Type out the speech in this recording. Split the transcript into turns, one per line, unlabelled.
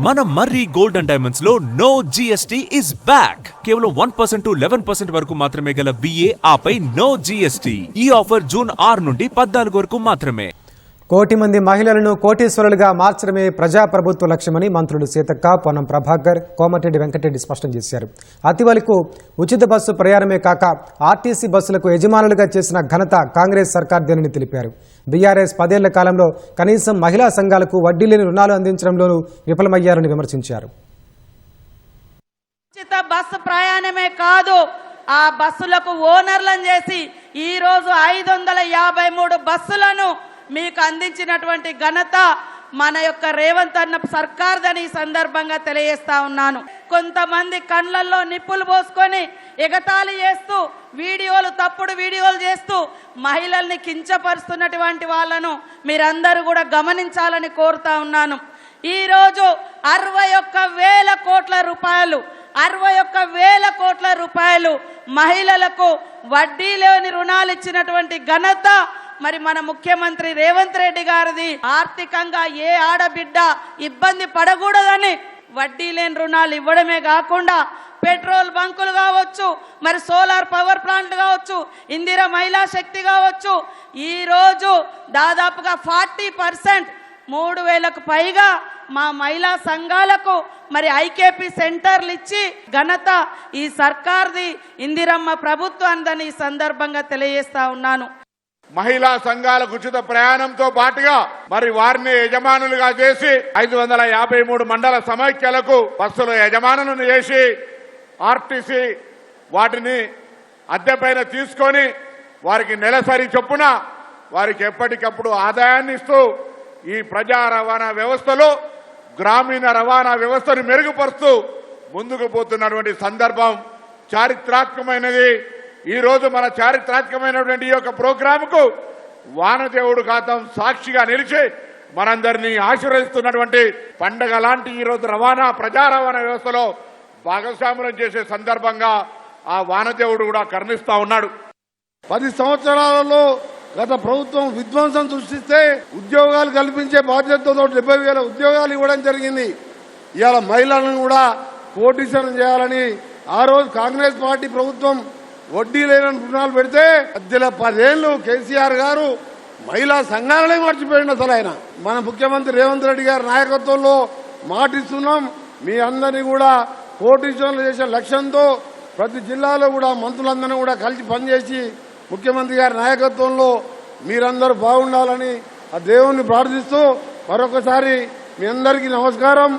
మన మర్రి gold and diamonds లో no GST is back. కేవలం 1% to 11% వరకు మాత్రమే గల విఏ ఆపై నో జిఎస్టీ. ఈ ఆఫర్ జూన్ 6 నుండి 14 వరకు మాత్రమే.
కోటి మంది మహిళలను కోటీశ్వరులుగా మార్చడమే ప్రజాప్రభుత్వ లక్ష్యమని మంత్రులు సీతక్క, పొన్నం ప్రభాకర్, కోమటిరెడ్డి వెంకటరెడ్డి స్పష్టం చేశారు. అతివలకు ఉచిత బస్సు ప్రయాణమే కాక ఆర్టీసీ బస్సులకు యజమానులుగా చేసిన ఘనత కాంగ్రెస్ సర్కార్దేనని తెలిపారు. బీఆర్ఎస్ 10 ఏళ్ల కాలంలో కనీసం మహిళా సంఘాలకు వడ్డీ లేని రుణాలు అందించడంలోనూ విఫలమయ్యారని విమర్శించారు.
ఉచిత బస్సు ప్రయాణమే కాదు, ఆ బస్సులకు ఓనర్లను చేసి ఈ రోజు 553 బస్సులను మీకు అందించినటువంటి ఘనత మన యొక్క రేవంత్ అన్న సర్కార్దని ఈ సందర్భంగా తెలియజేస్తా ఉన్నాను. కొంతమంది కళ్ళల్లో నిప్పులు పోసుకొని ఎగతాళి చేస్తూ తప్పుడు వీడియోలు చేస్తూ మహిళల్ని కించపరుస్తున్నటువంటి వాళ్ళను మీరందరూ కూడా గమనించాలని కోరుతా ఉన్నాను. ఈరోజు 61,000 కోట్ల రూపాయలు 61,000 కోట్ల రూపాయలు మహిళలకు వడ్డీ లేని రుణాలు ఇచ్చినటువంటి ఘనత మరి మన ముఖ్యమంత్రి రేవంత్ రెడ్డి గారిది. ఆర్థికంగా ఏ ఆడబిడ్డ ఇబ్బంది పడకూడదని వడ్డీ లేని రుణాలు ఇవ్వడమే కాకుండా పెట్రోల్ బంకులు కావచ్చు, మరి సోలార్ పవర్ ప్లాంట్ కావచ్చు, ఇందిరా మహిళా శక్తి కావచ్చు, ఈరోజు దాదాపుగా 40% 3,000కు పైగా మా మహిళా సంఘాలకు మరి ఐకేపీ సెంటర్లు ఇచ్చి ఘనత ఈ సర్కార్ది, ఇందిరమ్మ ప్రభుత్వాన్ని ఈ సందర్భంగా తెలియజేస్తా ఉన్నాను.
మహిళా సంఘాలకు ఉచిత ప్రయాణంతో పాటుగా మరి వారిని యజమానులుగా చేసి 553 మండల సమైక్యలకు బస్సుల యజమానులను చేసి ఆర్టీసీ వాటిని అద్దెపైన తీసుకొని వారికి నెలసరి చొప్పున వారికి ఎప్పటికప్పుడు ఆదాయాన్ని ఇస్తూ ఈ ప్రజా రవాణా వ్యవస్థలో గ్రామీణ రవాణా వ్యవస్థను మెరుగుపరుస్తూ ముందుకు పోతున్నటువంటి సందర్భం చారిత్రాత్మకమైనది. ఈ రోజు మన చారిత్రాత్మకమైనటువంటి ఈ యొక్క ప్రోగ్రాంకు వానదేవుడు ఖాతం సాక్షిగా నిలిచి మనందరినీ ఆశీర్వదిస్తున్నటువంటి పండగ లాంటి ఈ రోజు ప్రజా రవాణా వ్యవస్థలో భాగస్వామ్యం చేసే సందర్భంగా ఆ వానదేవుడు కూడా కరుణిస్తా ఉన్నాడు.
10 సంవత్సరాలలో గత ప్రభుత్వం విధ్వంసం సృష్టిస్తే ఉద్యోగాలు కల్పించే బాధ్యతతో 70,000 ఉద్యోగాలు ఇవ్వడం జరిగింది. ఇవాళ మహిళలను కూడా కోటీశ్వరం చేయాలని ఆ రోజు కాంగ్రెస్ పార్టీ ప్రభుత్వం వడ్డీ లేని రుణాలు పెడితే మధ్యలో 10 ఏళ్లు కేసీఆర్ గారు మహిళా సంఘాలనే మర్చిపోయింది. అసలు ఆయన మన ముఖ్యమంత్రి రేవంత్ రెడ్డి గారి నాయకత్వంలో మాటిస్తున్నాం, మీ అందరినీ కూడా కోటీశ్వరులు చేసే లక్ష్యంతో ప్రతి జిల్లాలో కూడా మంత్రులందరినీ కూడా కలిసి పనిచేసి ముఖ్యమంత్రి గారి నాయకత్వంలో మీరందరూ బాగుండాలని ఆ దేవుణ్ణి ప్రార్థిస్తూ మరొకసారి మీ అందరికీ నమస్కారం.